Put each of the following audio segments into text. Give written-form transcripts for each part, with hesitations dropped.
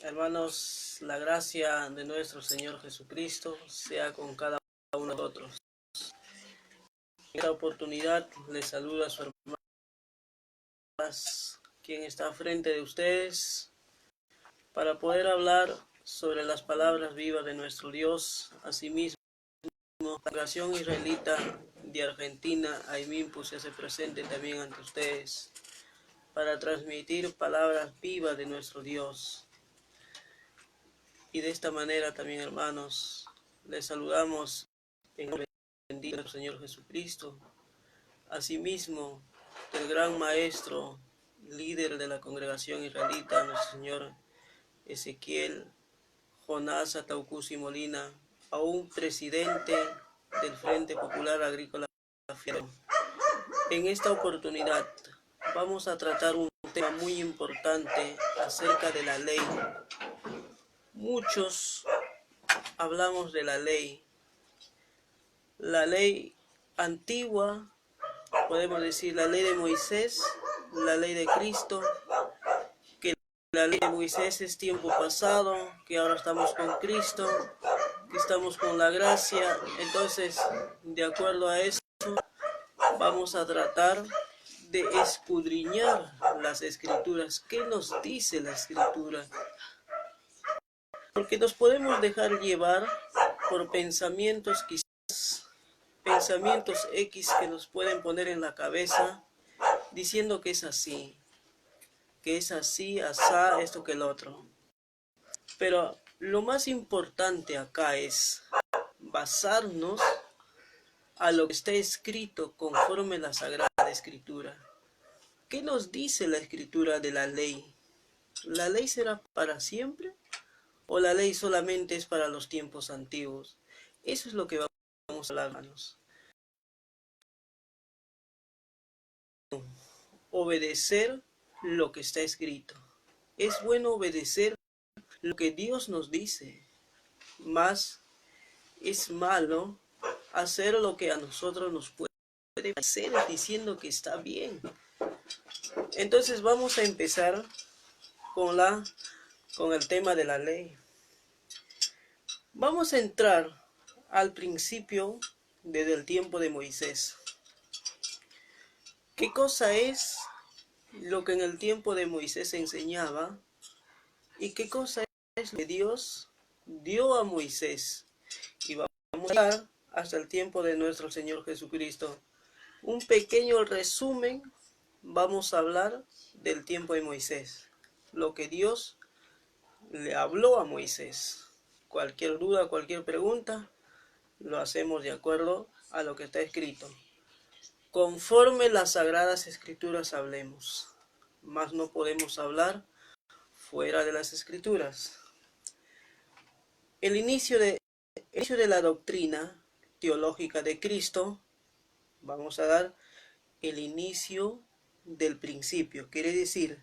Hermanos, la gracia de nuestro Señor Jesucristo sea con cada uno de nosotros. En esta oportunidad les saluda a su hermano, quien está frente de ustedes, para poder hablar sobre las palabras vivas de nuestro Dios. Asimismo, la congregación israelita de Argentina, AIMIMPU, se hace presente también ante ustedes para transmitir palabras vivas de nuestro Dios. Y de esta manera también, hermanos, les saludamos en el bendito del Señor Jesucristo. Asimismo, el gran maestro, líder de la congregación israelita, nuestro Señor Ezequiel Jonás Ataucusi Molina, aún presidente del Frente Popular Agrícola. En esta oportunidad vamos a tratar un tema muy importante acerca de la ley. Muchos hablamos de la ley antigua, podemos decir la ley de Moisés, la ley de Cristo, que la ley de Moisés es tiempo pasado, que ahora estamos con Cristo, que estamos con la gracia. Entonces, de acuerdo a eso, vamos a tratar de escudriñar las Escrituras. ¿Qué nos dice la Escritura? Porque nos podemos dejar llevar por pensamientos, quizás pensamientos X que nos pueden poner en la cabeza, diciendo que es así, asá, esto que el otro. Pero lo más importante acá es basarnos a lo que está escrito conforme la Sagrada Escritura. ¿Qué nos dice la Escritura de la ley? ¿La ley será para siempre? ¿O la ley solamente es para los tiempos antiguos? Eso es lo que vamos a hablar, hermanos. Obedecer lo que está escrito. Es bueno obedecer lo que Dios nos dice, mas es malo hacer lo que a nosotros nos puede hacer diciendo que está bien. Entonces vamos a empezar con el tema de la ley. Vamos a entrar al principio desde el tiempo de Moisés. ¿Qué cosa es lo que en el tiempo de Moisés se enseñaba? ¿Y qué cosa es lo que Dios dio a Moisés? Y vamos a llegar hasta el tiempo de nuestro Señor Jesucristo. Un pequeño resumen, vamos a hablar del tiempo de Moisés. Lo que Dios le habló a Moisés. Cualquier duda, cualquier pregunta, lo hacemos de acuerdo a lo que está escrito. Conforme las Sagradas Escrituras hablemos, mas no podemos hablar fuera de las Escrituras. El inicio de la doctrina teológica de Cristo, vamos a dar el inicio del principio, quiere decir,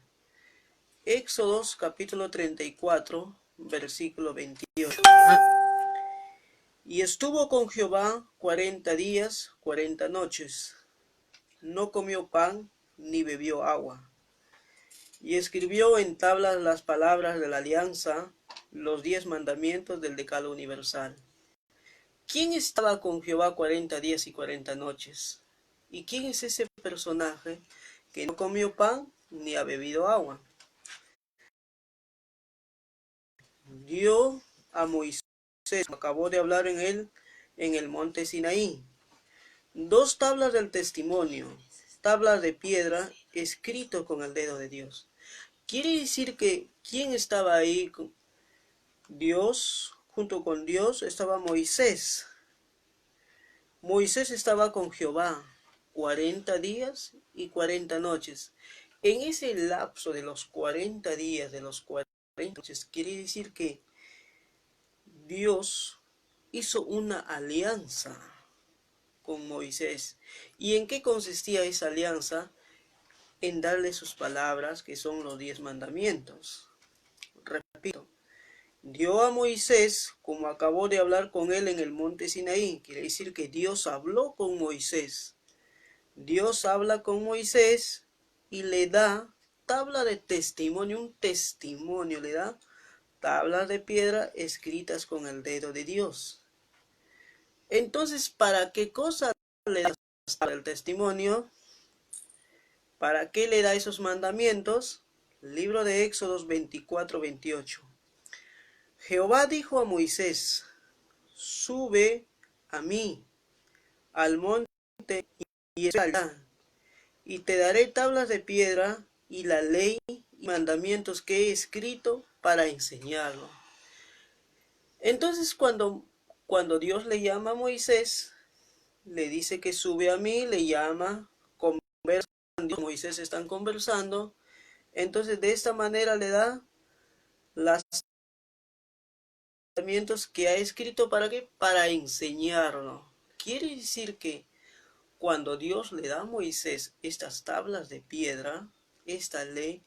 Éxodos capítulo 34, versículo 28. Y estuvo con Jehová 40 días, 40 noches. No comió pan ni bebió agua. Y escribió en tablas las palabras de la alianza, los 10 mandamientos del decálogo universal. ¿Quién estaba con Jehová 40 días y 40 noches? ¿Y quién es ese personaje que no comió pan ni ha bebido agua? Dio a Moisés, acabó de hablar en él, en el monte Sinaí, 2 tablas del testimonio, tablas de piedra, escrito con el dedo de Dios. Quiere decir que, ¿quién estaba ahí? Dios, junto con Dios estaba Moisés. Moisés estaba con Jehová 40 días y 40 noches. En ese lapso de los 40 días, de los 40 noches, quiere decir que Dios hizo una alianza con Moisés. ¿Y en qué consistía esa alianza? En darle sus palabras, que son los 10 mandamientos. Repito, dio a Moisés, como acabó de hablar con él en el monte Sinaí. Quiere decir que Dios habló con Moisés. Dios habla con Moisés y le da tabla de testimonio, un testimonio, le da tablas de piedra escritas con el dedo de Dios. Entonces, ¿para qué cosa le da el testimonio? ¿Para qué le da esos mandamientos? Libro de Éxodos 24-28. Jehová dijo a Moisés: sube a mí al monte y estará, y te daré tablas de piedra y la ley y mandamientos que he escrito para enseñarlo. Entonces cuando Dios le llama a Moisés, le dice que sube a mí, le llama, conversan, Moisés están conversando, entonces de esta manera le da los mandamientos que ha escrito. ¿Para qué? Para enseñarlo. Quiere decir que cuando Dios le da a Moisés estas tablas de piedra, esta ley,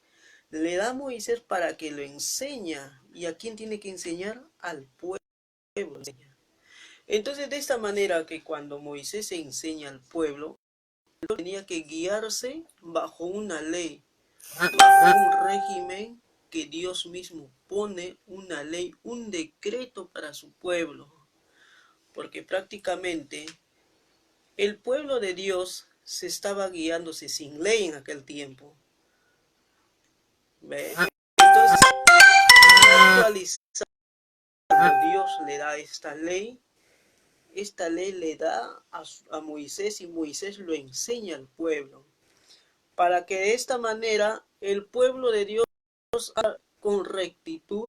le da a Moisés para que lo enseña. ¿Y a quién tiene que enseñar? Al pueblo. Entonces, de esta manera que cuando Moisés enseña al pueblo, tenía que guiarse bajo una ley, bajo un régimen que Dios mismo pone, una ley, un decreto para su pueblo. Porque prácticamente el pueblo de Dios se estaba guiándose sin ley en aquel tiempo. ¿Ve? Entonces, Dios le da esta ley le da a Moisés y Moisés lo enseña al pueblo. Para que de esta manera el pueblo de Dios con rectitud,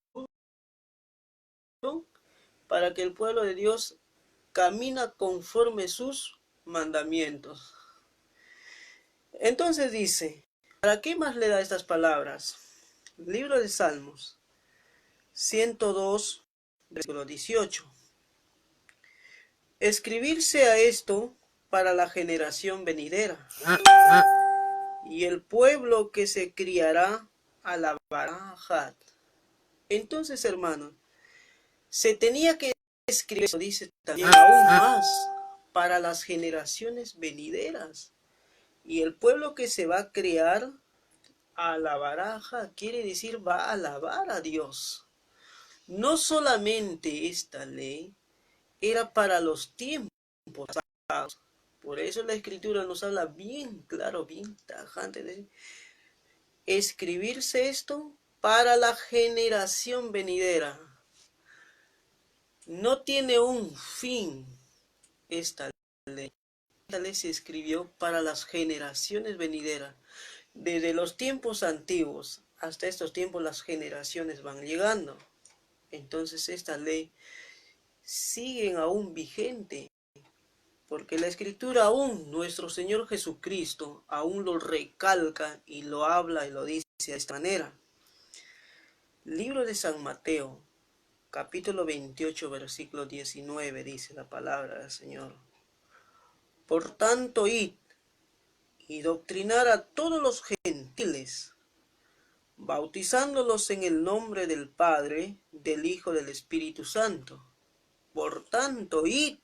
para que el pueblo de Dios camina conforme sus mandamientos. Entonces dice, ¿para qué más le da estas palabras? Libro de Salmos 102, versículo 18. Escribirse a esto para la generación venidera, y el pueblo que se criará alabará. Entonces, hermanos, se tenía que escribir, eso dice también aún más, para las generaciones venideras. Y el pueblo que se va a criar alabará, quiere decir va a alabar a Dios. No solamente esta ley era para los tiempos pasados. Por eso la Escritura nos habla bien claro, bien tajante de escribirse esto para la generación venidera. No tiene un fin esta ley. Esta ley se escribió para las generaciones venideras. Desde los tiempos antiguos hasta estos tiempos las generaciones van llegando. Entonces esta ley sigue aún vigente. Porque la Escritura aún, nuestro Señor Jesucristo, aún lo recalca y lo habla y lo dice de esta manera. Libro de San Mateo, capítulo 28, versículo 19, dice la palabra del Señor. Por tanto, id y doctrinar a todos los gentiles, bautizándolos en el nombre del Padre, del Hijo, del Espíritu Santo. Por tanto, id.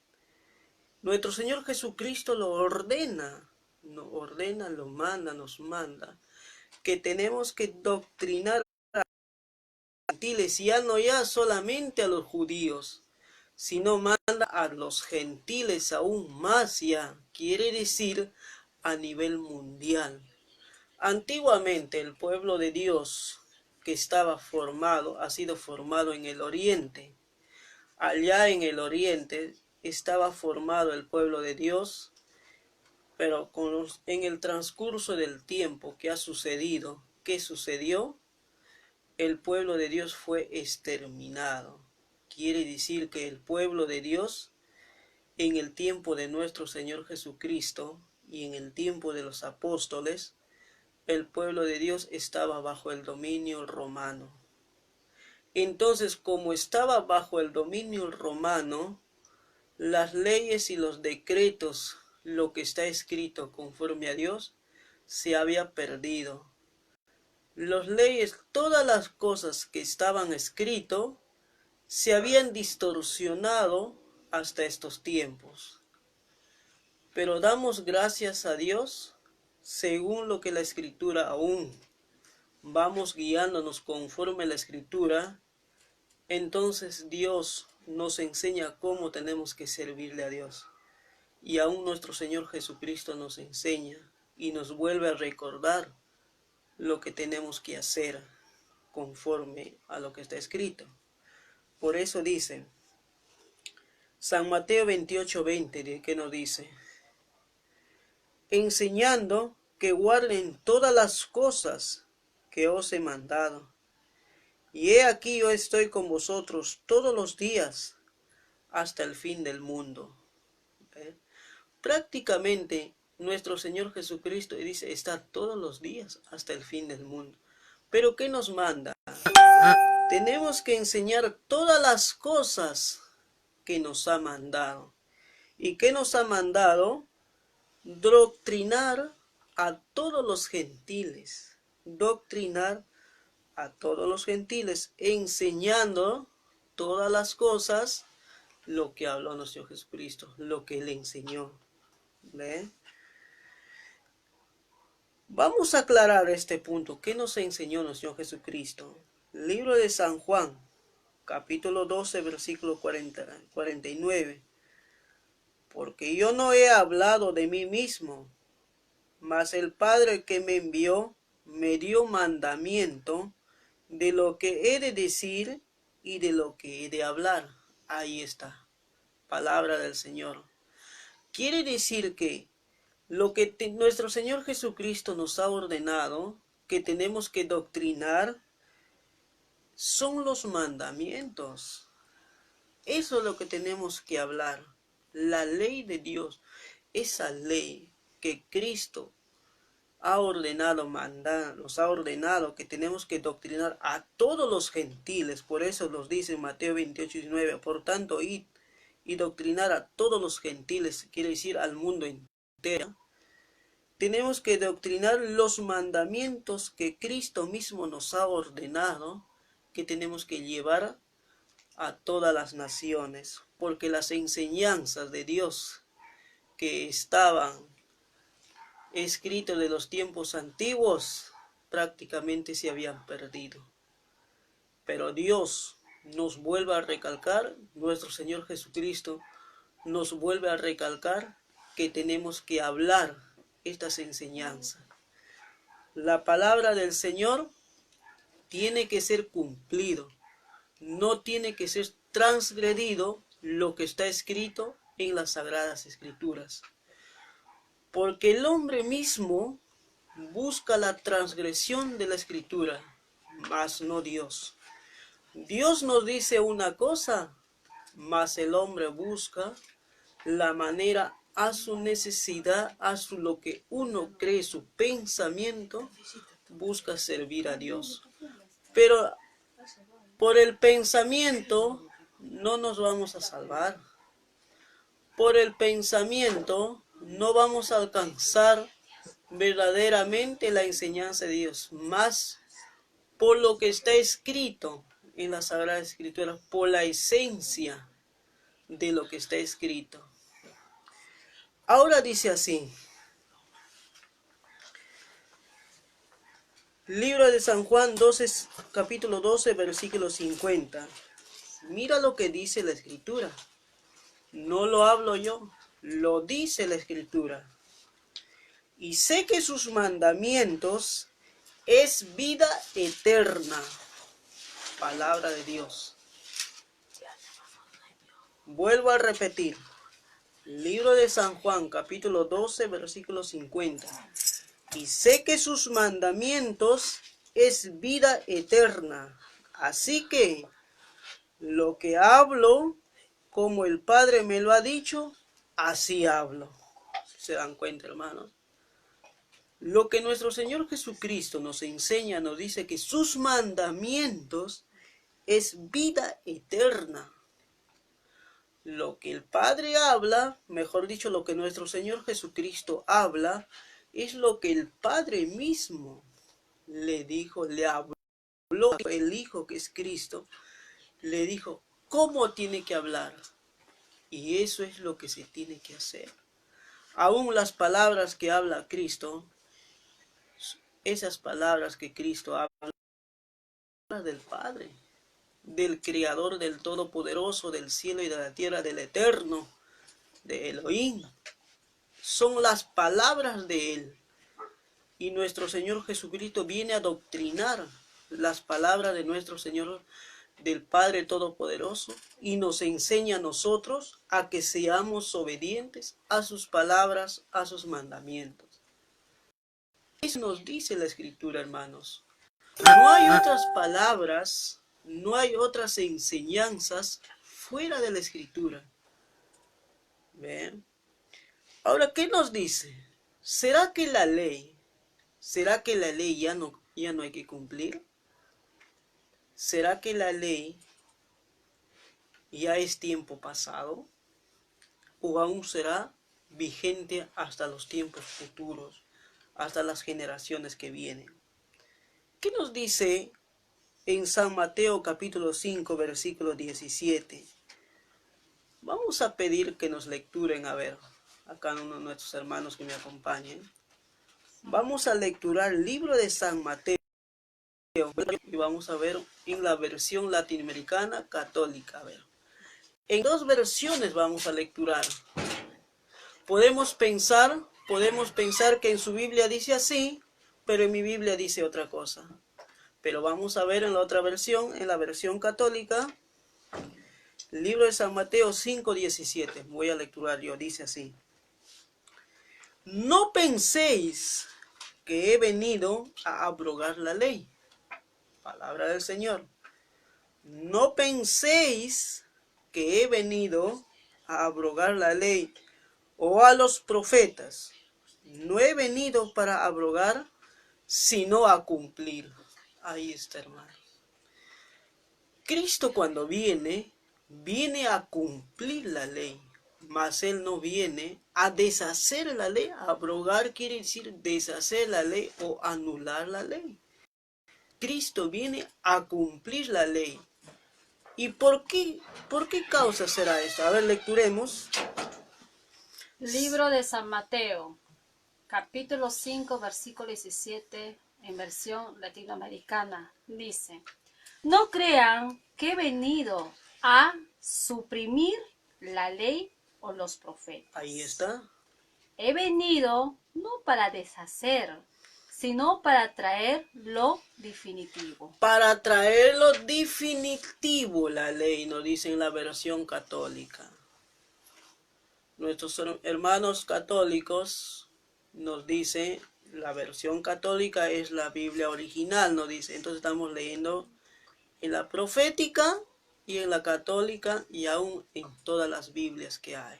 Nuestro Señor Jesucristo lo ordena, lo manda, nos manda, que tenemos que doctrinar a los gentiles, ya solamente a los judíos, sino manda a los gentiles aún más ya, quiere decir a nivel mundial. Antiguamente el pueblo de Dios que estaba formado, ha sido formado en el oriente. Allá en el oriente estaba formado el pueblo de Dios, pero en el transcurso del tiempo que ha sucedido, ¿qué sucedió? El pueblo de Dios fue exterminado. Quiere decir que el pueblo de Dios, en el tiempo de nuestro Señor Jesucristo y en el tiempo de los apóstoles, el pueblo de Dios estaba bajo el dominio romano. Entonces, como estaba bajo el dominio romano, las leyes y los decretos, lo que está escrito conforme a Dios, se había perdido. Las leyes, todas las cosas que estaban escritas, se habían distorsionado hasta estos tiempos. Pero damos gracias a Dios, según lo que la Escritura aún vamos guiándonos conforme a la Escritura, Entonces Dios nos enseña cómo tenemos que servirle a Dios. Y aún nuestro Señor Jesucristo nos enseña y nos vuelve a recordar lo que tenemos que hacer conforme a lo que está escrito. Por eso dice San Mateo 28:20, que nos dice: enseñando que guarden todas las cosas que os he mandado. Y he aquí yo estoy con vosotros todos los días hasta el fin del mundo. Prácticamente nuestro Señor Jesucristo dice está todos los días hasta el fin del mundo. Pero ¿qué nos manda? Tenemos que enseñar todas las cosas que nos ha mandado. ¿Y qué nos ha mandado? Doctrinar a todos los gentiles. Doctrinar a todos los gentiles, enseñando todas las cosas, lo que habló nuestro Jesucristo, lo que Él enseñó. ¿Ve? Vamos a aclarar este punto. ¿Qué nos enseñó nuestro Jesucristo? Libro de San Juan, capítulo 12, versículo 49. Porque yo no he hablado de mí mismo, mas el Padre que me envió me dio mandamiento de lo que he de decir y de lo que he de hablar. Ahí está, palabra del Señor. Quiere decir que lo que nuestro Señor Jesucristo nos ha ordenado, que tenemos que doctrinar, son los mandamientos. Eso es lo que tenemos que hablar. La ley de Dios, esa ley que Cristo ha ordenado nos ha ordenado que tenemos que doctrinar a todos los gentiles. Por eso nos dice en Mateo 28:19, por tanto, id y doctrinar a todos los gentiles, quiere decir al mundo entero. Tenemos que doctrinar los mandamientos que Cristo mismo nos ha ordenado, que tenemos que llevar a todas las naciones, porque las enseñanzas de Dios que estaban escritas de los tiempos antiguos prácticamente se habían perdido. Pero Dios nos vuelve a recalcar, nuestro Señor Jesucristo nos vuelve a recalcar que tenemos que hablar estas enseñanzas. La palabra del Señor tiene que ser cumplido, no tiene que ser transgredido lo que está escrito en las Sagradas Escrituras. Porque el hombre mismo busca la transgresión de la Escritura, mas no Dios. Dios nos dice una cosa, mas el hombre busca la manera a su necesidad, lo que uno cree, su pensamiento, busca servir a Dios. Pero por el pensamiento no nos vamos a salvar. Por el pensamiento no vamos a alcanzar verdaderamente la enseñanza de Dios. Más por lo que está escrito en la Sagrada Escritura, por la esencia de lo que está escrito. Ahora dice así, libro de San Juan 12, capítulo 12, versículo 50. Mira lo que dice la Escritura. No lo hablo yo, lo dice la Escritura. Y sé que sus mandamientos es vida eterna. Palabra de Dios. Vuelvo a repetir. Libro de San Juan, capítulo 12, versículo 50. Y sé que sus mandamientos es vida eterna. Así que lo que hablo, como el Padre me lo ha dicho, así hablo. ¿Se dan cuenta, hermanos? Lo que nuestro Señor Jesucristo nos enseña, nos dice que sus mandamientos es vida eterna. Lo que el Padre habla, mejor dicho, lo que nuestro Señor Jesucristo habla, es lo que el Padre mismo le dijo, le habló, el Hijo que es Cristo, le dijo cómo tiene que hablar. Y eso es lo que se tiene que hacer. Aún las palabras que habla Cristo, esas palabras que Cristo habla del Padre. del Creador, del Todopoderoso, del cielo y de la tierra, del Eterno, de Elohim. Son las palabras de Él. Y nuestro Señor Jesucristo viene a adoctrinar las palabras de nuestro Señor, del Padre Todopoderoso, y nos enseña a nosotros a que seamos obedientes a sus palabras, a sus mandamientos. Eso nos dice la Escritura, hermanos. No hay otras palabras, no hay otras enseñanzas fuera de la Escritura. ¿Ven? Ahora, ¿qué nos dice? ¿Será que la ley ya no hay que cumplir? ¿Será que la ley ya es tiempo pasado? ¿O aún será vigente hasta los tiempos futuros, hasta las generaciones que vienen? ¿Qué nos dice en San Mateo capítulo 5, versículo 17? Vamos a pedir que nos lecturen, a ver, acá uno de nuestros hermanos que me acompañen. Vamos a lecturar el libro de San Mateo y vamos a ver en la versión latinoamericana católica. A ver, en dos versiones vamos a lecturar. Podemos pensar que en su Biblia dice así, pero en mi Biblia dice otra cosa. Pero vamos a ver en la otra versión, en la versión católica, el libro de San Mateo 5:17. Voy a lecturar yo, dice así. No penséis que he venido a abrogar la ley. Palabra del Señor. No penséis que he venido a abrogar la ley o a los profetas. No he venido para abrogar, sino a cumplir. Ahí está, hermano. Cristo cuando viene a cumplir la ley, mas Él no viene a deshacer la ley. Abrogar quiere decir deshacer la ley o anular la ley. Cristo viene a cumplir la ley. ¿Y por qué causa será esto? A ver, lecturemos. Libro de San Mateo, capítulo 5, versículo 17, en versión latinoamericana, dice: No crean que he venido a suprimir la ley o los profetas. Ahí está. He venido no para deshacer, sino para traer lo definitivo. Para traer lo definitivo, la ley, nos dice en la versión católica. Nuestros hermanos católicos nos dicen, la versión católica es la Biblia original, nos dice. Entonces estamos leyendo en la profética y en la católica y aún en todas las Biblias que hay.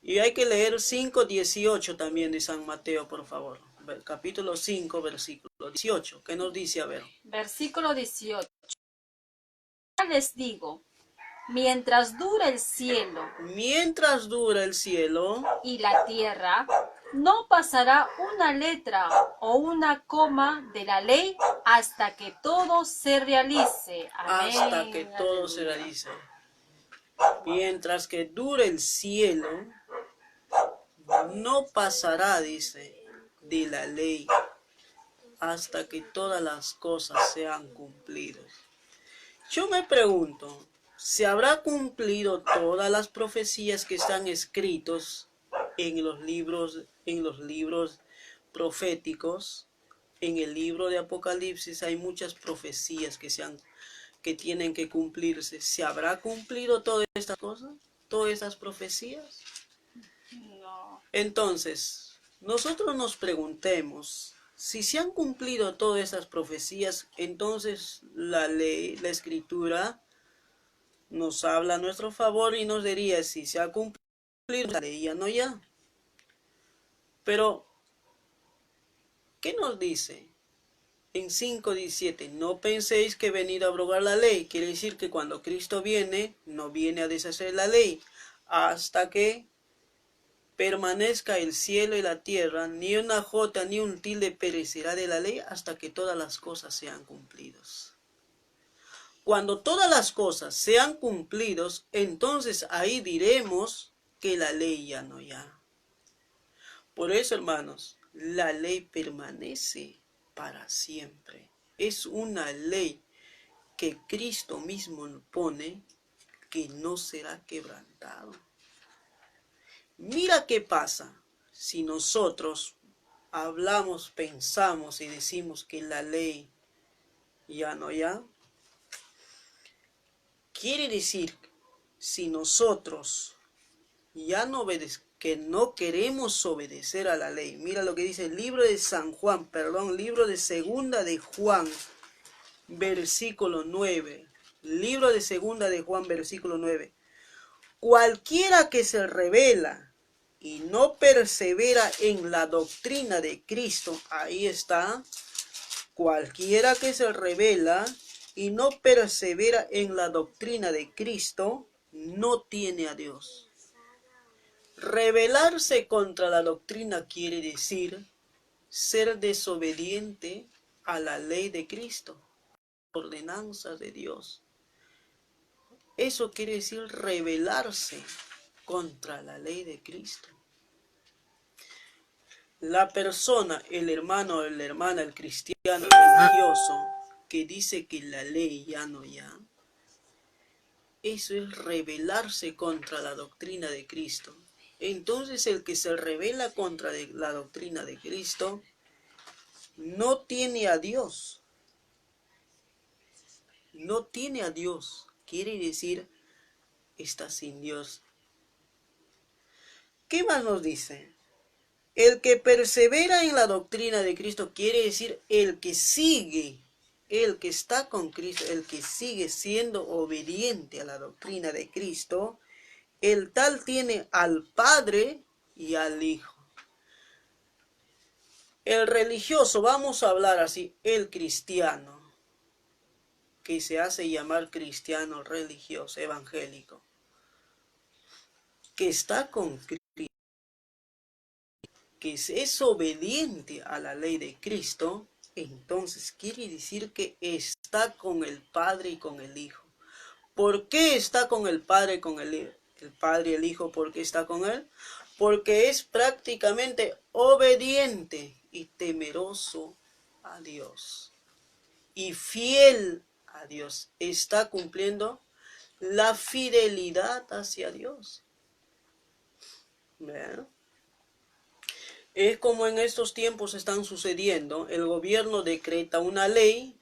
Y hay que leer 5:18 también de San Mateo, por favor. Capítulo 5, versículo 18. ¿Qué nos dice? A ver. Versículo 18. Les digo, mientras dura el cielo y la tierra, no pasará una letra o una coma de la ley hasta que todo se realice. Amén. Hasta que todo se realice. Mientras que dure el cielo, no pasará, dice, de la ley hasta que todas las cosas sean cumplidas. Yo me pregunto, ¿se habrá cumplido todas las profecías que están escritos en los libros proféticos? En el libro de Apocalipsis hay muchas profecías que tienen que cumplirse. ¿Se habrá cumplido todas estas cosas? ¿Todas estas profecías? No. Entonces, nosotros nos preguntemos, si se han cumplido todas esas profecías, entonces la ley, la Escritura, nos habla a nuestro favor y nos diría, si se ha cumplido la ley, ya no ya. Pero, ¿qué nos dice? En 5:17, no penséis que he venido a abrogar la ley. Quiere decir que cuando Cristo viene, no viene a deshacer la ley. Hasta que permanezca el cielo y la tierra, ni una jota ni un tilde perecerá de la ley hasta que todas las cosas sean cumplidas. Cuando todas las cosas sean cumplidas, entonces ahí diremos que la ley ya no ya. Por eso, hermanos, la ley permanece para siempre. Es una ley que Cristo mismo pone, que no será quebrantado. Mira qué pasa si nosotros hablamos, pensamos y decimos que la ley ya no ya. Quiere decir, si nosotros ya no que no queremos obedecer a la ley. Mira lo que dice el libro de libro de Segunda de Juan, versículo 9. Libro de Segunda de Juan, versículo 9. Cualquiera que se rebela y no persevera en la doctrina de Cristo, ahí está, cualquiera que se rebela y no persevera en la doctrina de Cristo, no tiene a Dios. Rebelarse contra la doctrina quiere decir ser desobediente a la ley de Cristo, ordenanzas de Dios. Eso quiere decir rebelarse contra la ley de Cristo. La persona, el hermano o la hermana, el cristiano religioso, que dice que la ley ya no ya, eso es rebelarse contra la doctrina de Cristo. Entonces el que se rebela contra la doctrina de Cristo no tiene a Dios. No tiene a Dios. Quiere decir, está sin Dios. ¿Qué más nos dice? El que persevera en la doctrina de Cristo quiere decir el que sigue, el que está con Cristo, el que sigue siendo obediente a la doctrina de Cristo, el tal tiene al Padre y al Hijo. El religioso, vamos a hablar así, el cristiano, que se hace llamar cristiano religioso, evangélico, que está con Cristo, que es obediente a la ley de Cristo, entonces quiere decir que está con el Padre y con el Hijo. ¿Por qué está con el Padre y con el Padre y el Hijo? ¿Por qué está con él? Porque es prácticamente obediente y temeroso a Dios. Y fiel a Dios. Está cumpliendo la fidelidad hacia Dios. ¿Ven? Es como en estos tiempos están sucediendo. El gobierno decreta una ley.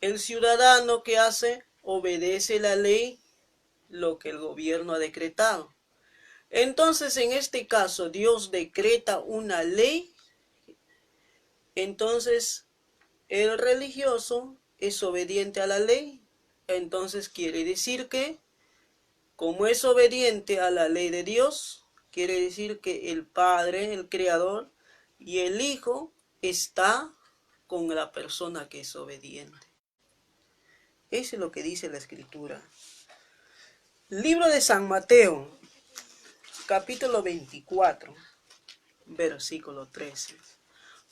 El ciudadano que hace obedece la ley, lo que el gobierno ha decretado. Entonces, en este caso, Dios decreta una ley. Entonces, el religioso es obediente a la ley. Entonces, quiere decir que, como es obediente a la ley de Dios, quiere decir que el Padre, el Creador, y el Hijo está con la persona que es obediente. Eso es lo que dice la Escritura. Libro de San Mateo, capítulo 24, versículo 13.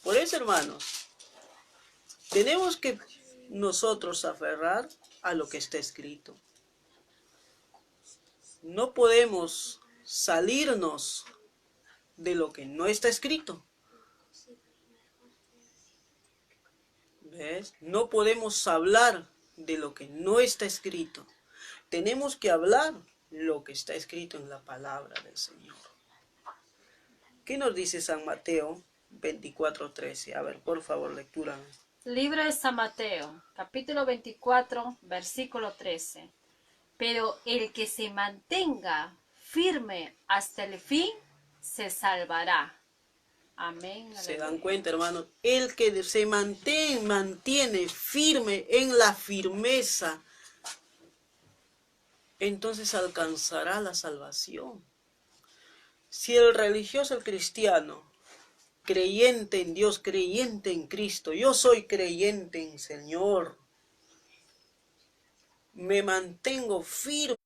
Por eso, hermanos, tenemos que nosotros aferrar a lo que está escrito. No podemos salirnos de lo que no está escrito. ¿Ves? No podemos hablar de lo que no está escrito. Tenemos que hablar lo que está escrito en la palabra del Señor. ¿Qué nos dice San Mateo 24:13? A ver, por favor, lectura. Libro de San Mateo, capítulo 24, versículo 13. Pero el que se mantenga firme hasta el fin, se salvará. Amén. ¿Se dan cuenta, hermanos? El que se mantiene firme en la firmeza, entonces alcanzará la salvación. Si el religioso, el cristiano, creyente en Dios, creyente en Cristo, yo soy creyente en Señor, me mantengo firme,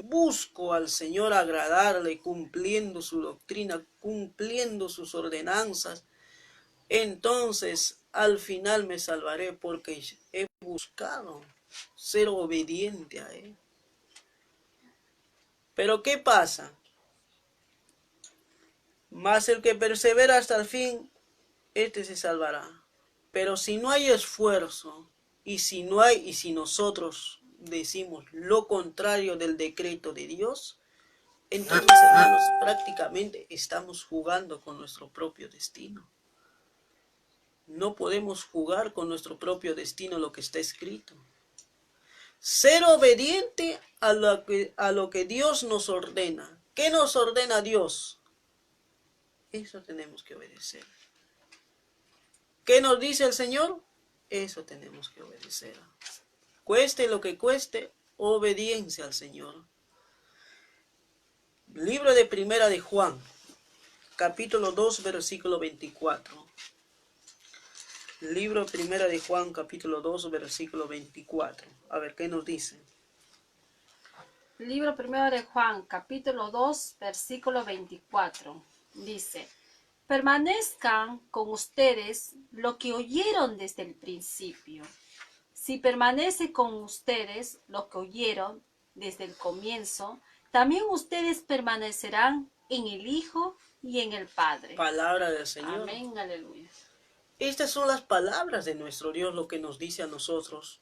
busco al Señor agradarle, cumpliendo su doctrina, cumpliendo sus ordenanzas, entonces al final me salvaré porque he buscado ser obediente a Él. Pero ¿qué pasa? Mas el que persevera hasta el fin, este se salvará. Pero si no hay esfuerzo y si nosotros decimos lo contrario del decreto de Dios, entonces, hermanos, prácticamente estamos jugando con nuestro propio destino. No podemos jugar con nuestro propio destino lo que está escrito. Ser obediente a lo que Dios nos ordena. ¿Qué nos ordena Dios? Eso tenemos que obedecer. ¿Qué nos dice el Señor? Eso tenemos que obedecer. Cueste lo que cueste, obediencia al Señor. Libro de Primera de Juan, capítulo 2, versículo 24. Libro Primera de Juan, capítulo 2, versículo 24. A ver, ¿qué nos dice? Libro primero de Juan, capítulo 2, versículo 24. Dice: permanezcan con ustedes lo que oyeron desde el principio. Si permanece con ustedes lo que oyeron desde el comienzo, también ustedes permanecerán en el Hijo y en el Padre. Palabra del Señor. Amén, aleluya. Estas son las palabras de nuestro Dios, lo que nos dice a nosotros.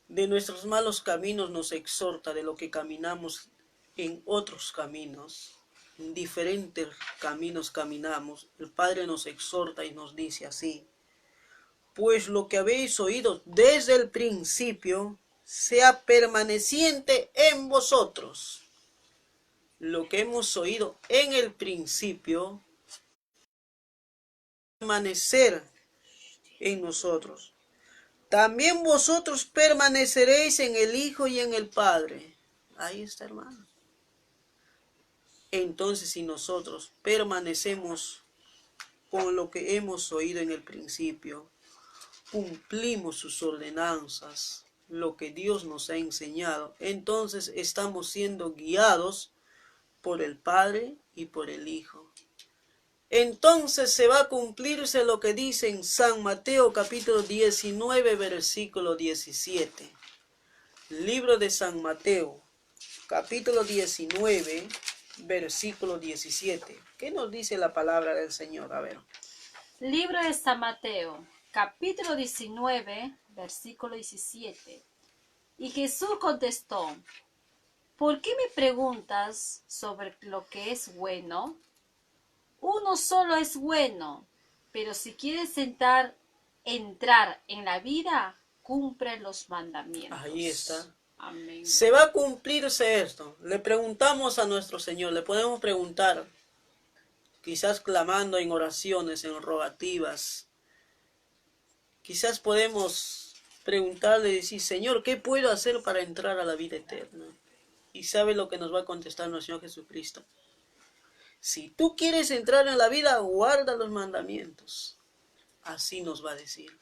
De nuestros malos caminos nos exhorta, de lo que caminamos en otros caminos. En diferentes caminos caminamos. El Padre nos exhorta y nos dice así: pues lo que habéis oído desde el principio sea permaneciente en vosotros. Lo que hemos oído en el principio permanecer en nosotros. También vosotros permaneceréis en el Hijo y en el Padre. Ahí está, hermano. Entonces, si nosotros permanecemos con lo que hemos oído en el principio, cumplimos sus ordenanzas, lo que Dios nos ha enseñado, entonces estamos siendo guiados por el Padre y por el Hijo. Entonces se va a cumplirse lo que dice en San Mateo capítulo 19, versículo 17. Libro de San Mateo, capítulo 19, versículo 17. ¿Qué nos dice la palabra del Señor? A ver. Libro de San Mateo, capítulo 19, versículo 17. Y Jesús contestó: ¿por qué me preguntas sobre lo que es bueno? Uno solo es bueno, pero si quieres entrar en la vida, cumple los mandamientos. Ahí está. Amén. Se va a cumplirse esto. Le preguntamos a nuestro Señor, le podemos preguntar, quizás clamando en oraciones, en rogativas. Quizás podemos preguntarle y decir: Señor, ¿qué puedo hacer para entrar a la vida eterna? Y sabe lo que nos va a contestar nuestro Señor Jesucristo: si tú quieres entrar en la vida, guarda los mandamientos. Así nos va a decir.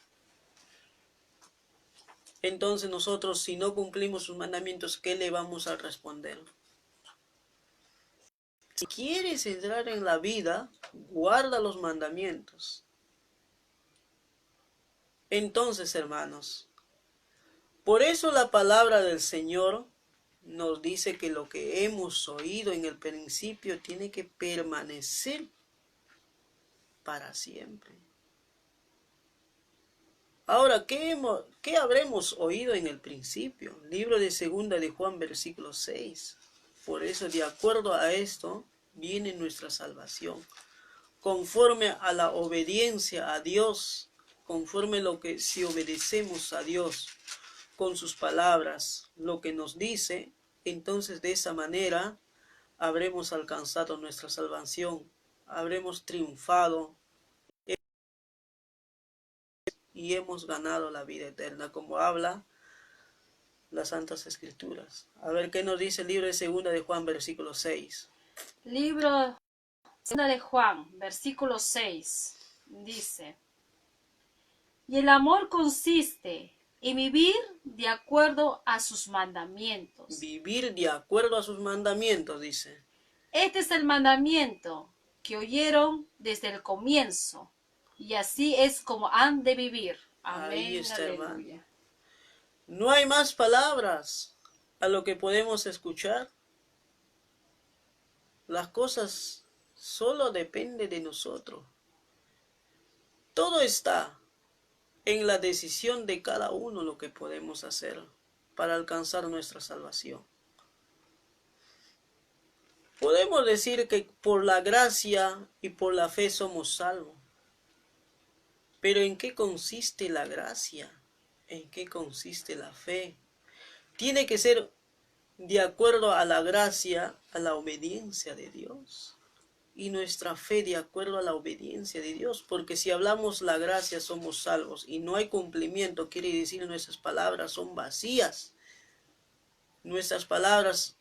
Entonces nosotros, si no cumplimos sus mandamientos, ¿qué le vamos a responder? Si quieres entrar en la vida, guarda los mandamientos. Entonces, hermanos, por eso la palabra del Señor nos dice que lo que hemos oído en el principio tiene que permanecer para siempre. Ahora, ¿qué habremos oído en el principio? Libro de Segunda de Juan, versículo 6. Por eso, de acuerdo a esto, viene nuestra salvación. Conforme a la obediencia a Dios, conforme lo que si obedecemos a Dios con sus palabras, lo que nos dice, entonces de esa manera habremos alcanzado nuestra salvación, habremos triunfado y hemos ganado la vida eterna, como habla las Santas Escrituras. A ver qué nos dice el libro de Segunda de Juan, versículo 6. Libro de Juan, versículo 6, dice: y el amor consiste en vivir de acuerdo a sus mandamientos. Vivir de acuerdo a sus mandamientos, dice. Este es el mandamiento que oyeron desde el comienzo, y así es como han de vivir. Amén. Ahí está, aleluya. hermano. No hay más palabras a lo que podemos escuchar. Las cosas solo dependen de nosotros. Todo está. en la decisión de cada uno lo que podemos hacer para alcanzar nuestra salvación. Podemos decir que por la gracia y por la fe somos salvos. Pero ¿en qué consiste la gracia? ¿En qué consiste la fe? Tiene que ser de acuerdo a la gracia, a la obediencia de Dios. Y nuestra fe de acuerdo a la obediencia de Dios. Porque si hablamos la gracia somos salvos y no hay cumplimiento, quiere decir nuestras palabras son vacías. Nuestras palabras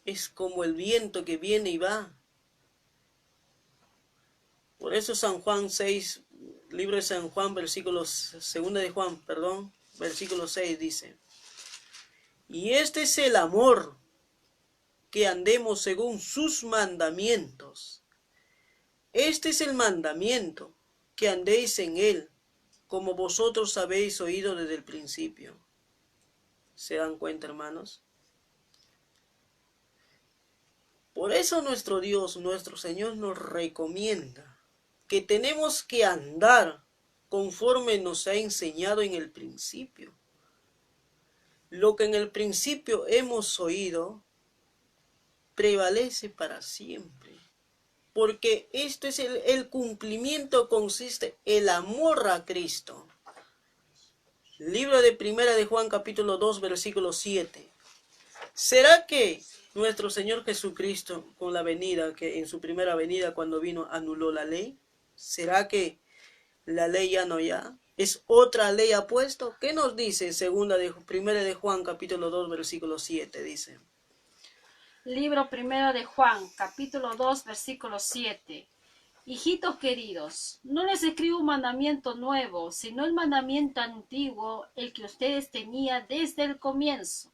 es como el viento que viene y va. Por eso San Juan 6, libro de San Juan, segunda de Juan, versículo 6 dice: y este es el amor, que andemos según sus mandamientos. Este es el mandamiento, que andéis en él, como vosotros habéis oído desde el principio. ¿Se dan cuenta, hermanos? Por eso nuestro Dios, nuestro Señor nos recomienda que tenemos que andar conforme nos ha enseñado en el principio. Lo que en el principio hemos oído prevalece para siempre. Porque esto es el cumplimiento, consiste el amor a Cristo. Libro de Primera de Juan, capítulo 2, versículo 7. ¿Será que nuestro Señor Jesucristo, con la venida, que en su primera venida cuando vino anuló la ley? ¿Será que la ley ya no ya? ¿Es otra ley ha puesto? ¿Qué nos dice Primera de Juan, capítulo 2, versículo 7? Dice. Libro primero de Juan, capítulo 2, versículo 7. Hijitos queridos, no les escribo un mandamiento nuevo, sino el mandamiento antiguo, el que ustedes tenían desde el comienzo.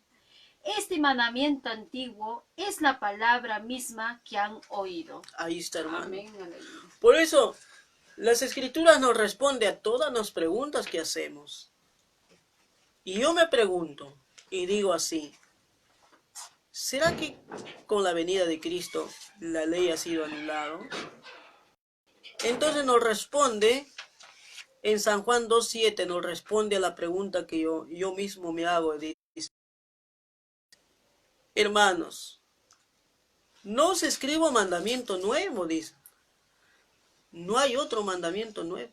Este mandamiento antiguo es la palabra misma que han oído. Ahí está, hermano. Amén. Por eso, las Escrituras nos responden a todas las preguntas que hacemos. Y yo me pregunto, y digo así, ¿será que con la venida de Cristo la ley ha sido anulada? Entonces nos responde, en San Juan 2:7 nos responde a la pregunta que yo mismo me hago. Dice, hermanos, no os escribo mandamiento nuevo, dice. No hay otro mandamiento nuevo.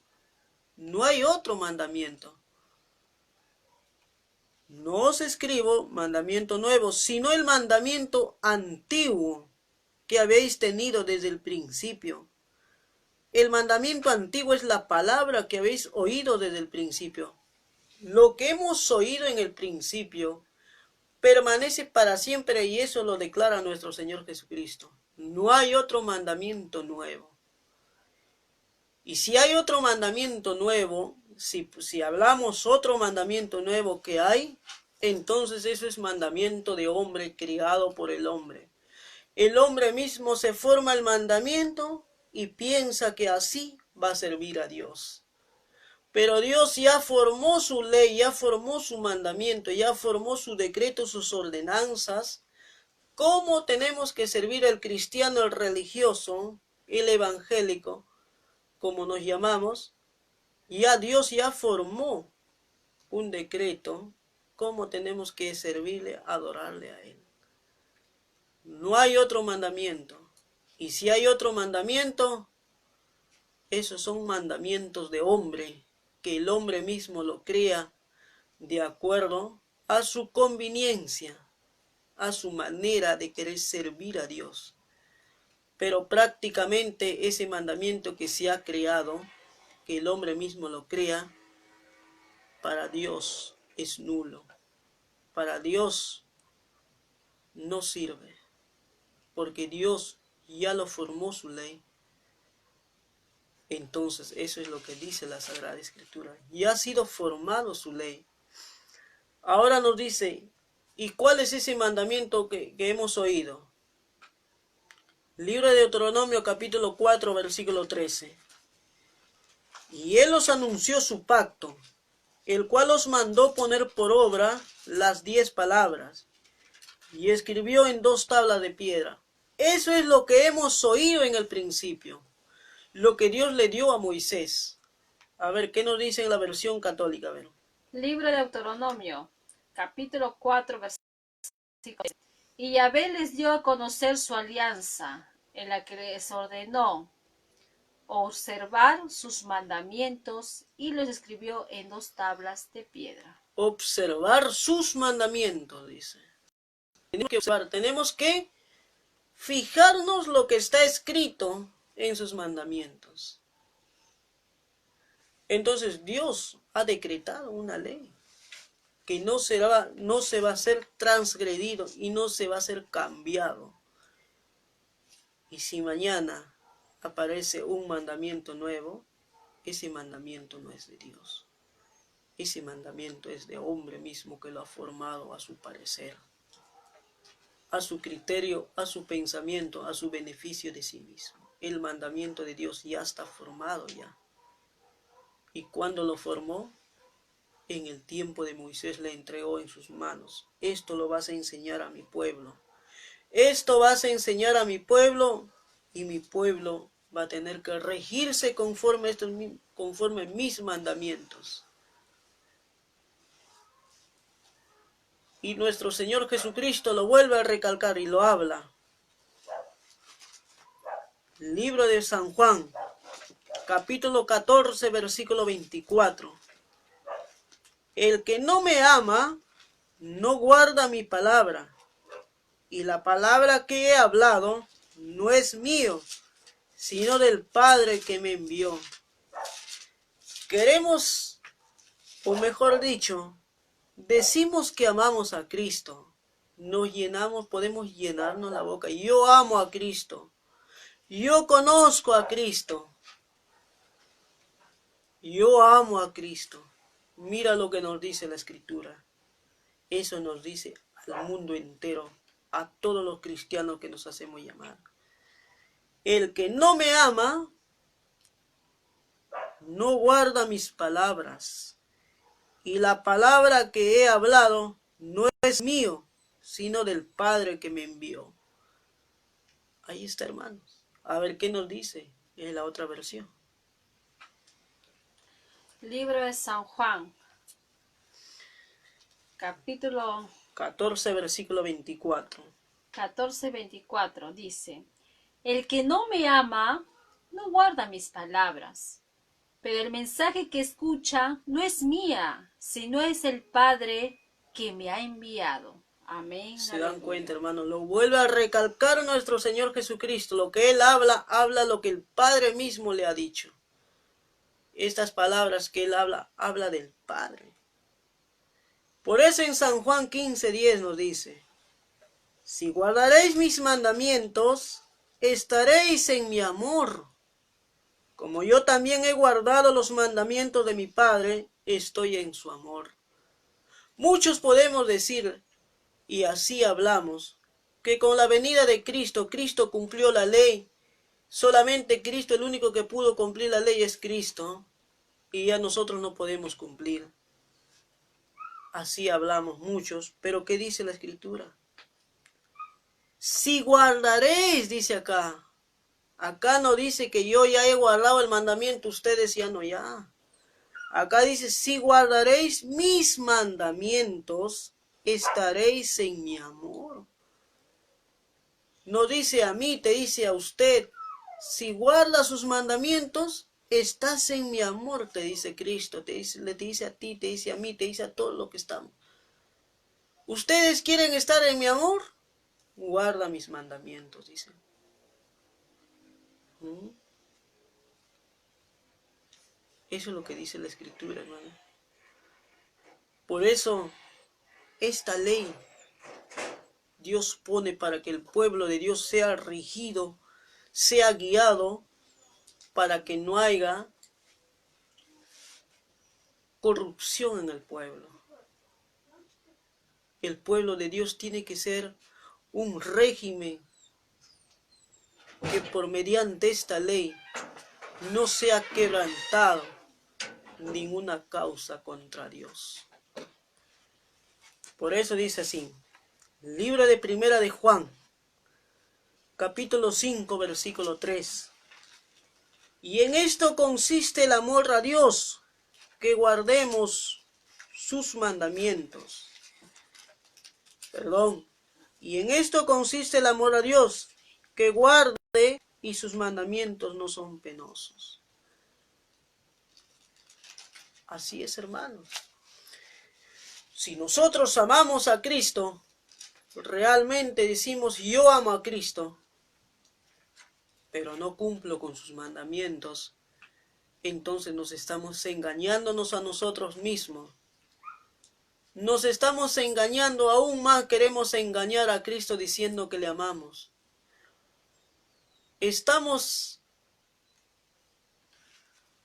No hay otro mandamiento. No os escribo mandamiento nuevo, sino el mandamiento antiguo que habéis tenido desde el principio. El mandamiento antiguo es la palabra que habéis oído desde el principio. Lo que hemos oído en el principio permanece para siempre y eso lo declara nuestro Señor Jesucristo. No hay otro mandamiento nuevo. Y si hay otro mandamiento nuevo, si hablamos otro mandamiento nuevo que hay, entonces eso es mandamiento de hombre criado por el hombre. El hombre mismo se forma el mandamiento y piensa que así va a servir a Dios. Pero Dios ya formó su ley, ya formó su mandamiento, ya formó su decreto, sus ordenanzas. ¿Cómo tenemos que servir al cristiano, el religioso, el evangélico, como nos llamamos? Ya Dios ya formó un decreto, cómo tenemos que servirle, adorarle a Él. No hay otro mandamiento. Y si hay otro mandamiento, esos son mandamientos de hombre, que el hombre mismo lo crea de acuerdo a su conveniencia, a su manera de querer servir a Dios. Pero prácticamente ese mandamiento que se ha creado, que el hombre mismo lo crea, para Dios es nulo. Para Dios no sirve, porque Dios ya lo formó su ley. Entonces eso es lo que dice la Sagrada Escritura. Ya ha sido formado su ley. Ahora nos dice, ¿y cuál es ese mandamiento que hemos oído? Libro de Deuteronomio capítulo 4 versículo 13. Y Él os anunció su pacto, el cual os mandó poner por obra las 10 palabras, y escribió en 2 tablas de piedra. Eso es lo que hemos oído en el principio, lo que Dios le dio a Moisés. A ver, ¿qué nos dice en la versión católica? A ver. Libro de Deuteronomio, capítulo 4, versículo 10. Y Yahvé les dio a conocer su alianza, en la que les ordenó observar sus mandamientos y los escribió en 2 tablas de piedra. Observar sus mandamientos, dice. Tenemos que observar, tenemos que fijarnos lo que está escrito en sus mandamientos. Entonces Dios ha decretado una ley que no se va a ser transgredido y no se va a ser cambiado. Y si mañana aparece un mandamiento nuevo, ese mandamiento no es de Dios. Ese mandamiento es de hombre mismo que lo ha formado a su parecer, a su criterio, a su pensamiento, a su beneficio de sí mismo. El mandamiento de Dios ya está formado ya. ¿Y cuándo lo formó? En el tiempo de Moisés le entregó en sus manos. Esto lo vas a enseñar a mi pueblo. Esto vas a enseñar a mi pueblo y mi pueblo va a tener que regirse conforme mis mandamientos. Y nuestro Señor Jesucristo lo vuelve a recalcar y lo habla. Libro de San Juan, capítulo 14, versículo 24. El que no me ama, no guarda mi palabra. Y la palabra que he hablado no es mío, sino del Padre que me envió. Queremos, o mejor dicho, decimos que amamos a Cristo. Nos llenamos, podemos llenarnos la boca. Yo amo a Cristo. Yo conozco a Cristo. Yo amo a Cristo. Mira lo que nos dice la Escritura. Eso nos dice al mundo entero, a todos los cristianos que nos hacemos llamar. El que no me ama, no guarda mis palabras. Y la palabra que he hablado no es mío, sino del Padre que me envió. Ahí está, hermanos. A ver qué nos dice en la otra versión. Libro de San Juan, capítulo 14, versículo 24. 14, 24, dice: El que no me ama, no guarda mis palabras. Pero el mensaje que escucha no es mía, sino es el Padre que me ha enviado. Amén. Se dan cuenta, hermanos, lo vuelve a recalcar nuestro Señor Jesucristo. Lo que Él habla, habla lo que el Padre mismo le ha dicho. Estas palabras que Él habla del Padre. Por eso en San Juan 15, 10 nos dice: si guardaréis mis mandamientos, estaréis en mi amor. Como yo también he guardado los mandamientos de mi Padre, estoy en su amor. Muchos podemos decir, y así hablamos, que con la venida de Cristo, Cristo cumplió la ley. Solamente Cristo, el único que pudo cumplir la ley es Cristo, y ya nosotros no podemos cumplir. Así hablamos muchos, pero ¿qué dice la Escritura? Si guardaréis, dice acá. Acá no dice que yo ya he guardado el mandamiento, ustedes ya no ya. Acá dice, si guardaréis mis mandamientos, estaréis en mi amor. No dice a mí, te dice a usted. Si guardas sus mandamientos, estás en mi amor, te dice Cristo. Te dice a ti, te dice a mí, te dice a todos los que estamos. ¿Ustedes quieren estar en mi amor? Guarda mis mandamientos, dice. Eso es lo que dice la Escritura, hermano. Por eso, esta ley Dios pone para que el pueblo de Dios sea rigido, sea guiado, para que no haya corrupción en el pueblo. El pueblo de Dios tiene que ser un régimen que por mediante esta ley no sea quebrantado ninguna causa contra Dios. Por eso dice así, libro de Primera de Juan, capítulo 5, versículo 3. Y en esto consiste el amor a Dios, que guardemos sus mandamientos. Perdón. Y en esto consiste el amor a Dios, que guarde y sus mandamientos no son penosos. Así es, hermanos. Si nosotros amamos a Cristo, realmente decimos yo amo a Cristo, pero no cumplo con sus mandamientos, entonces nos estamos engañándonos a nosotros mismos. Nos estamos engañando aún más, queremos engañar a Cristo diciendo que le amamos. Estamos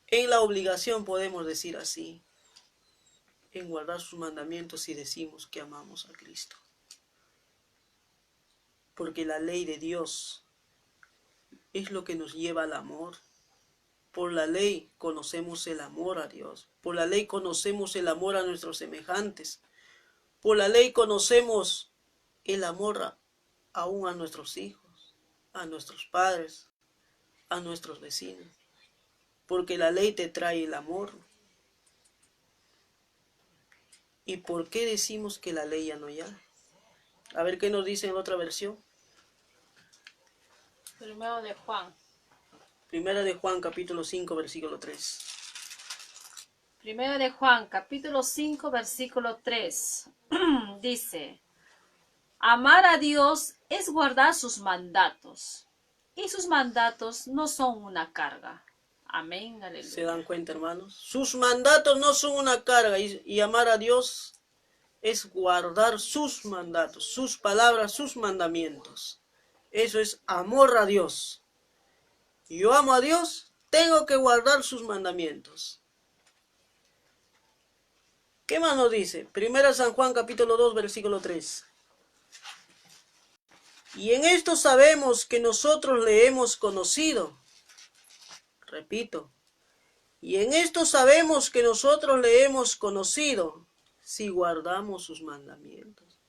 en la obligación, podemos decir así, en guardar sus mandamientos si decimos que amamos a Cristo. Porque la ley de Dios es lo que nos lleva al amor. Por la ley conocemos el amor a Dios. Por la ley conocemos el amor a nuestros semejantes. Por la ley conocemos el amor aún a nuestros hijos, a nuestros padres, a nuestros vecinos. Porque la ley te trae el amor. ¿Y por qué decimos que la ley ya no ya? A ver qué nos dice en otra versión. Primero de Juan. Primera de Juan, capítulo 5, versículo 3. Primero de Juan, capítulo 5, versículo 3. Dice, amar a Dios es guardar sus mandatos, y sus mandatos no son una carga. Amén, aleluya. ¿Se dan cuenta, hermanos? Sus mandatos no son una carga, y amar a Dios es guardar sus mandatos, sus palabras, sus mandamientos. Eso es amor a Dios. Yo amo a Dios, tengo que guardar sus mandamientos. ¿Qué más nos dice? Primera San Juan capítulo 2, versículo 3. Y en esto sabemos que nosotros le hemos conocido. Repito. Y en esto sabemos que nosotros le hemos conocido si guardamos sus mandamientos.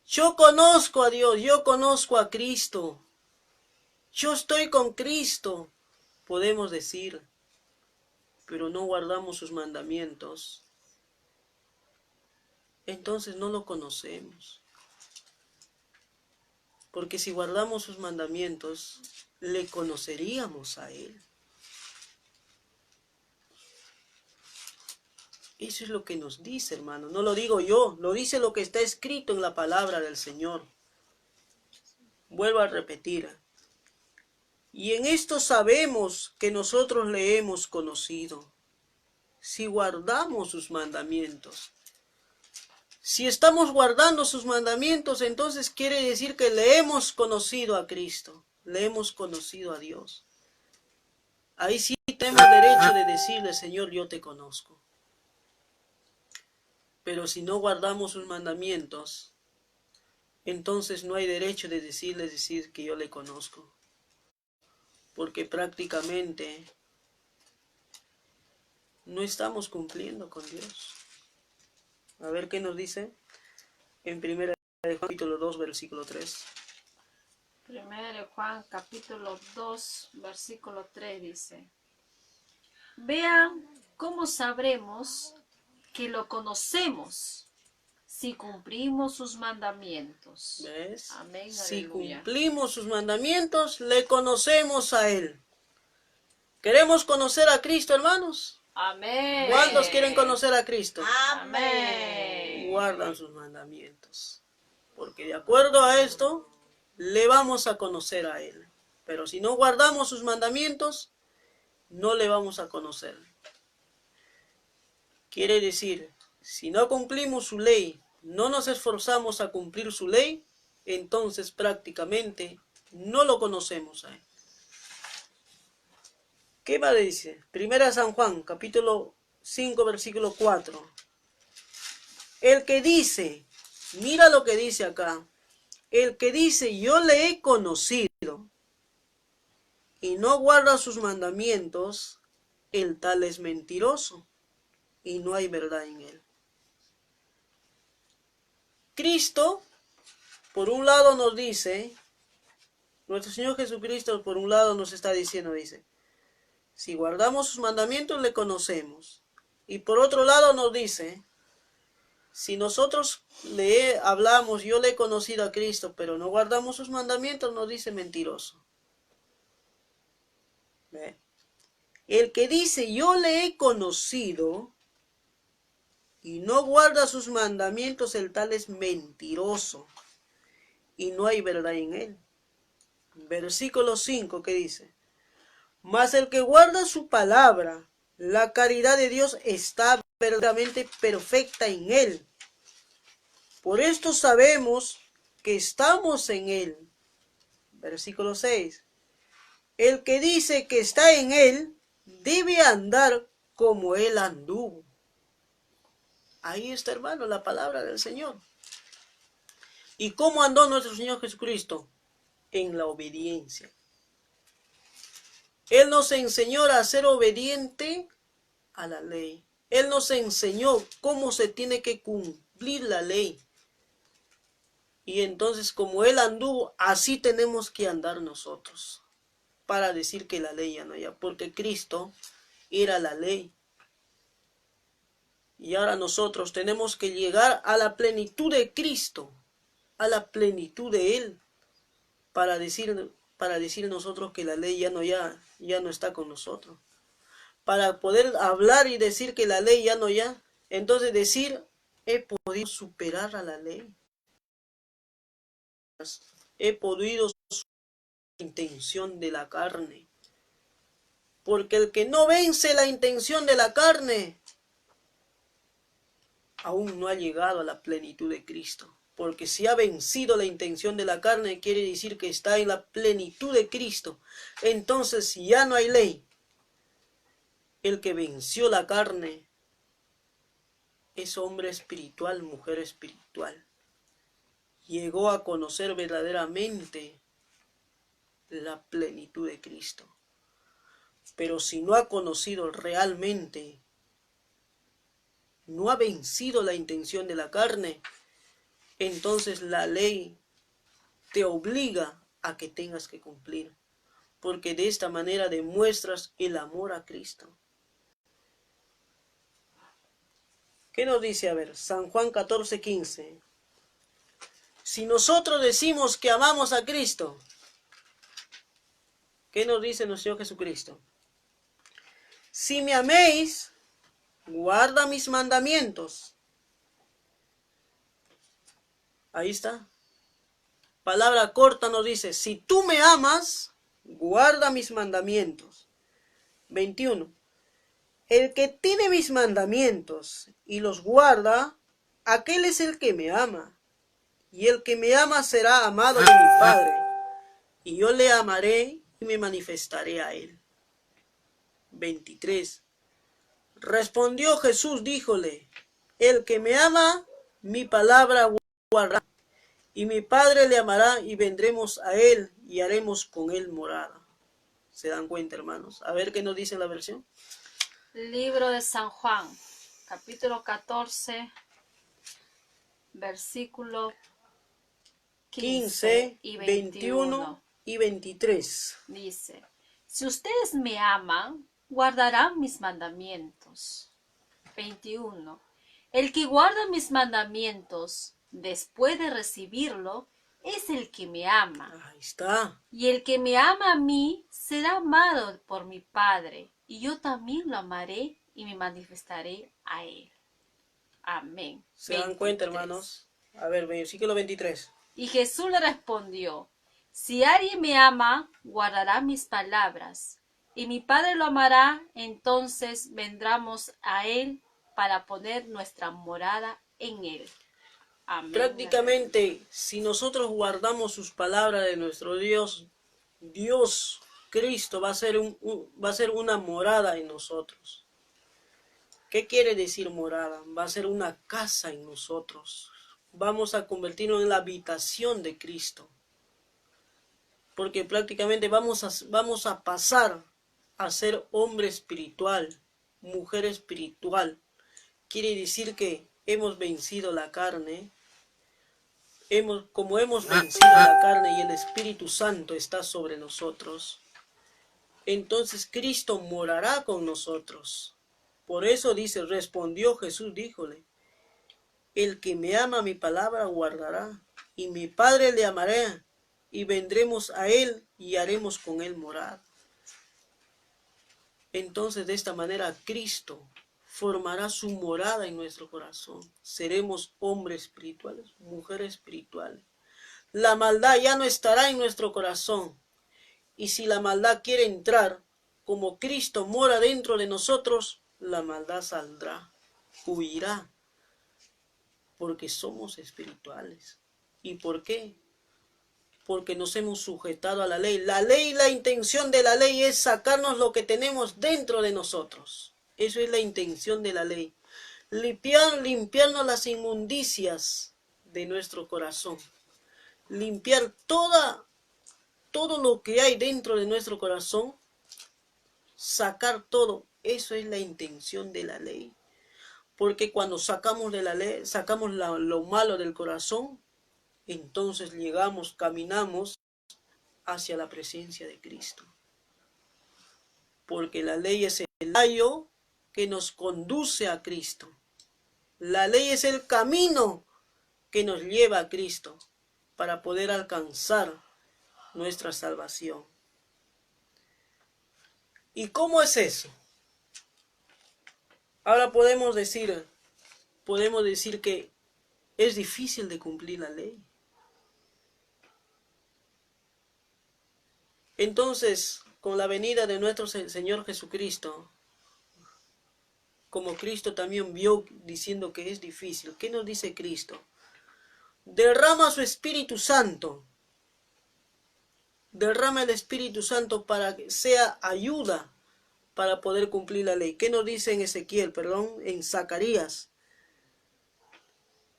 Yo conozco a Dios, yo conozco a Cristo. Yo estoy con Cristo, podemos decir, pero no guardamos sus mandamientos. Entonces no lo conocemos. Porque si guardamos sus mandamientos, le conoceríamos a Él. Eso es lo que nos dice, hermano. No lo digo yo, lo dice lo que está escrito en la palabra del Señor. Vuelvo a repetir. Y en esto sabemos que nosotros le hemos conocido, si guardamos sus mandamientos. Si estamos guardando sus mandamientos, entonces quiere decir que le hemos conocido a Cristo, le hemos conocido a Dios. Ahí sí tenemos derecho de decirle, Señor, yo te conozco. Pero si no guardamos sus mandamientos, entonces no hay derecho de decir que yo le conozco. Porque prácticamente no estamos cumpliendo con Dios. A ver qué nos dice en Primera de Juan, capítulo 2, versículo 3. Primero de Juan, capítulo 2, versículo 3 dice, vean cómo sabremos que lo conocemos si cumplimos sus mandamientos. ¿Ves? Amén, Si aleluya. cumplimos sus mandamientos, le conocemos a Él. ¿Queremos conocer a Cristo, hermanos? Amén. ¿Cuántos quieren conocer a Cristo? Amén. Guardan sus mandamientos. Porque de acuerdo a esto, le vamos a conocer a Él. Pero si no guardamos sus mandamientos, no le vamos a conocer. Quiere decir, si no cumplimos su ley, no nos esforzamos a cumplir su ley, entonces prácticamente no lo conocemos a Él. ¿Qué más dice? Primera San Juan, capítulo 5, versículo 4. El que dice, mira lo que dice acá, el que dice, yo le he conocido y no guarda sus mandamientos, el tal es mentiroso y no hay verdad en él. Cristo, por un lado nos dice Nuestro Señor Jesucristo, por un lado, nos está diciendo, dice, si guardamos sus mandamientos, le conocemos. Y por otro lado nos dice, si nosotros le hablamos, yo le he conocido a Cristo, pero no guardamos sus mandamientos, nos dice mentiroso. ¿Ve? El que dice, yo le he conocido y no guarda sus mandamientos, el tal es mentiroso y no hay verdad en él. Versículo 5, ¿qué dice? Mas el que guarda su palabra, la caridad de Dios está verdaderamente perfecta en él. Por esto sabemos que estamos en él. Versículo 6. El que dice que está en él, debe andar como él anduvo. Ahí está, hermano, la palabra del Señor. ¿Y cómo andó nuestro Señor Jesucristo? En la obediencia. Él nos enseñó a ser obediente a la ley. Él nos enseñó cómo se tiene que cumplir la ley. Y entonces, como Él anduvo, así tenemos que andar nosotros. Para decir que la ley ya no ya, porque Cristo era la ley. Y ahora nosotros tenemos que llegar a la plenitud de Cristo, a la plenitud de Él, para decir nosotros que la ley ya no está con nosotros. Para poder hablar y decir que la ley ya no ya, entonces decir, he podido superar a la ley. He podido superar la intención de la carne. Porque el que no vence la intención de la carne, aún no ha llegado a la plenitud de Cristo. Porque si ha vencido la intención de la carne, quiere decir que está en la plenitud de Cristo. Entonces, si ya no hay ley, el que venció la carne es hombre espiritual, mujer espiritual. Llegó a conocer verdaderamente la plenitud de Cristo. Pero si no ha conocido realmente, no ha vencido la intención de la carne, entonces la ley te obliga a que tengas que cumplir, porque de esta manera demuestras el amor a Cristo. ¿Qué nos dice? A ver, San Juan 14:15. Si nosotros decimos que amamos a Cristo, ¿qué nos dice nuestro Señor Jesucristo? Si me améis, guarda mis mandamientos. Ahí está. Palabra corta nos dice, si tú me amas, guarda mis mandamientos. 21. El que tiene mis mandamientos y los guarda, aquel es el que me ama. Y el que me ama será amado de mi Padre. Y yo le amaré y me manifestaré a él. 23. Respondió Jesús, díjole, el que me ama, mi palabra guardará. Y mi Padre le amará y vendremos a él y haremos con él morada. ¿Se dan cuenta, hermanos? A ver qué nos dice la versión. Libro de San Juan, capítulo 14, versículo 15 y 21. Y 23. Dice, si ustedes me aman, guardarán mis mandamientos. 21. El que guarda mis mandamientos después de recibirlo es el que me ama. Ahí está. Y el que me ama a mí será amado por mi Padre, y yo también lo amaré y me manifestaré a él. Amén. ¿Se dan cuenta, hermanos? A ver, versículo 23. Y Jesús le respondió, si alguien me ama, guardará mis palabras, y mi Padre lo amará, entonces vendremos a él para poner nuestra morada en él. Amén. Prácticamente, si nosotros guardamos sus palabras de nuestro Dios, Dios, Cristo, va a ser una morada en nosotros. ¿Qué quiere decir morada? Va a ser una casa en nosotros. Vamos a convertirnos en la habitación de Cristo. Porque prácticamente vamos a pasar a ser hombre espiritual, mujer espiritual. Quiere decir que hemos vencido la carne. como hemos vencido a la carne y el Espíritu Santo está sobre nosotros, entonces Cristo morará con nosotros. Por eso dice, respondió Jesús, díjole, el que me ama mi palabra guardará, y mi Padre le amará, y vendremos a él y haremos con él morada. Entonces de esta manera Cristo formará su morada en nuestro corazón. Seremos hombres espirituales, mujeres espirituales. La maldad ya no estará en nuestro corazón. Y si la maldad quiere entrar, como Cristo mora dentro de nosotros, la maldad saldrá, huirá, porque somos espirituales. ¿Y por qué? Porque nos hemos sujetado a la ley. La intención de la ley es sacarnos lo que tenemos dentro de nosotros. Eso es la intención de la ley. Limpiarnos las inmundicias de nuestro corazón. Limpiar todo lo que hay dentro de nuestro corazón. Sacar todo. Eso es la intención de la ley. Porque cuando sacamos de la ley, sacamos lo malo del corazón, entonces llegamos, caminamos hacia la presencia de Cristo. Porque la ley es el rayo que nos conduce a Cristo. La ley es el camino que nos lleva a Cristo para poder alcanzar nuestra salvación. ¿Y cómo es eso? Ahora podemos decir que es difícil de cumplir la ley. Entonces, con la venida de nuestro Señor Jesucristo, como Cristo también vio diciendo que es difícil, ¿qué nos dice Cristo? Derrama su Espíritu Santo. Derrama el Espíritu Santo para que sea ayuda para poder cumplir la ley. ¿Qué nos dice en Zacarías?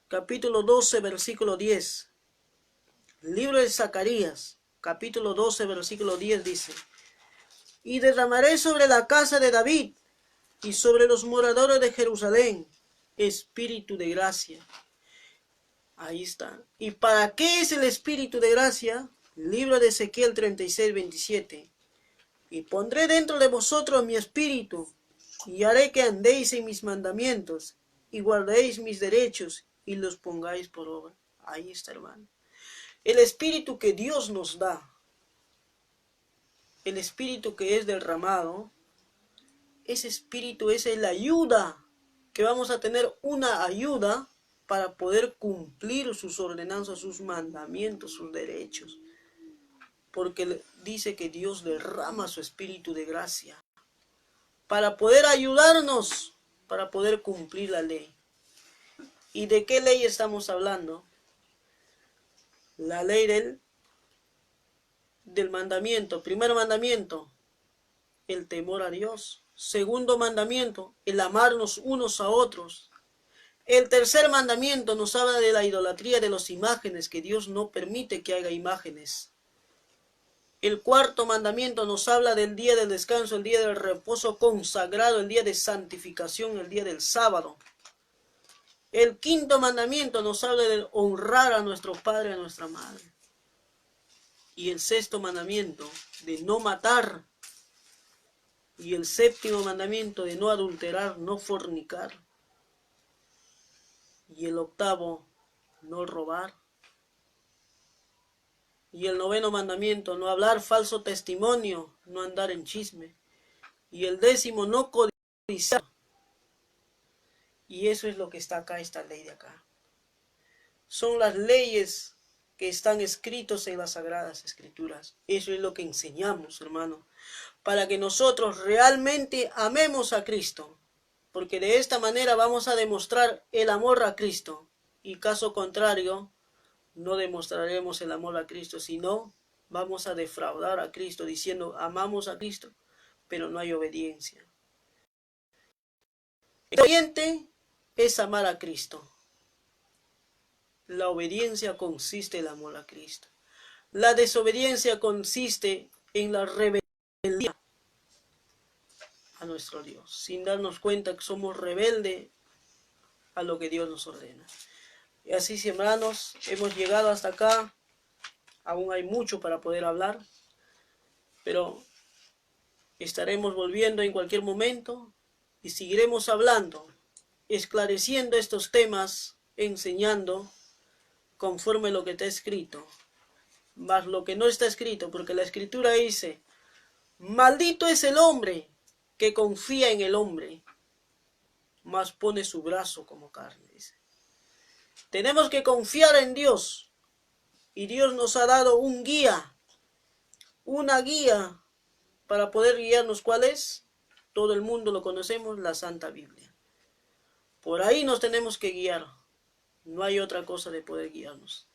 Capítulo 12, versículo 10. Libro de Zacarías, capítulo 12, versículo 10 dice, y derramaré sobre la casa de David y sobre los moradores de Jerusalén espíritu de gracia. Ahí está. ¿Y para qué es el espíritu de gracia? Libro de Ezequiel 36, 27. Y pondré dentro de vosotros mi espíritu, y haré que andéis en mis mandamientos, y guardéis mis derechos, y los pongáis por obra. Ahí está, hermano. El espíritu que Dios nos da, el espíritu que es derramado, ese espíritu es la ayuda, que vamos a tener una ayuda para poder cumplir sus ordenanzas, sus mandamientos, sus derechos. Porque dice que Dios derrama su espíritu de gracia para poder ayudarnos, para poder cumplir la ley. ¿Y de qué ley estamos hablando? La ley del mandamiento. Primer mandamiento, el temor a Dios. Segundo mandamiento, el amarnos unos a otros. El tercer mandamiento nos habla de la idolatría de las imágenes, que Dios no permite que haga imágenes. El cuarto mandamiento nos habla del día del descanso, el día del reposo consagrado, el día de santificación, el día del sábado. El quinto mandamiento nos habla de honrar a nuestro padre y a nuestra madre. Y el sexto mandamiento de no matar. Y el séptimo mandamiento de no adulterar, no fornicar. Y el octavo, no robar. Y el noveno mandamiento, no hablar falso testimonio, no andar en chisme. Y el décimo, no codiciar. Y eso es lo que está acá, esta ley de acá. Son las leyes que están escritas en las Sagradas Escrituras. Eso es lo que enseñamos, hermano, para que nosotros realmente amemos a Cristo. Porque de esta manera vamos a demostrar el amor a Cristo. Y caso contrario, no demostraremos el amor a Cristo, sino vamos a defraudar a Cristo diciendo amamos a Cristo, pero no hay obediencia. El obediente es amar a Cristo. La obediencia consiste en el amor a Cristo. La desobediencia consiste en la rebeldía a nuestro Dios, sin darnos cuenta que somos rebeldes a lo que Dios nos ordena. Y así, sí, hermanos, hemos llegado hasta acá. Aún hay mucho para poder hablar, pero estaremos volviendo en cualquier momento y seguiremos hablando, esclareciendo estos temas, enseñando conforme lo que está escrito, más lo que no está escrito, porque la escritura dice, maldito es el hombre que confía en el hombre, mas pone su brazo como carne, dice. Tenemos que confiar en Dios, y Dios nos ha dado un guía, una guía para poder guiarnos. ¿Cuál es? Todo el mundo lo conocemos, la Santa Biblia. Por ahí nos tenemos que guiar. No hay otra cosa de poder guiarnos.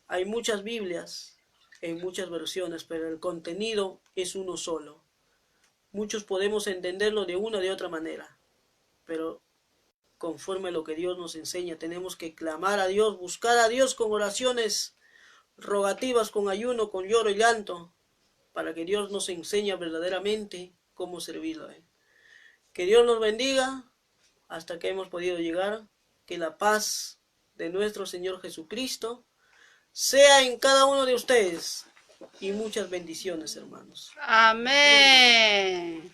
Hay muchas Biblias, en muchas versiones, pero el contenido es uno solo. Muchos podemos entenderlo de una o de otra manera, pero conforme a lo que Dios nos enseña, tenemos que clamar a Dios, buscar a Dios con oraciones rogativas, con ayuno, con lloro y llanto, para que Dios nos enseñe verdaderamente cómo servirlo a Él. Que Dios nos bendiga hasta que hemos podido llegar. Que la paz de nuestro Señor Jesucristo sea en cada uno de ustedes. Y muchas bendiciones, hermanos. Amén.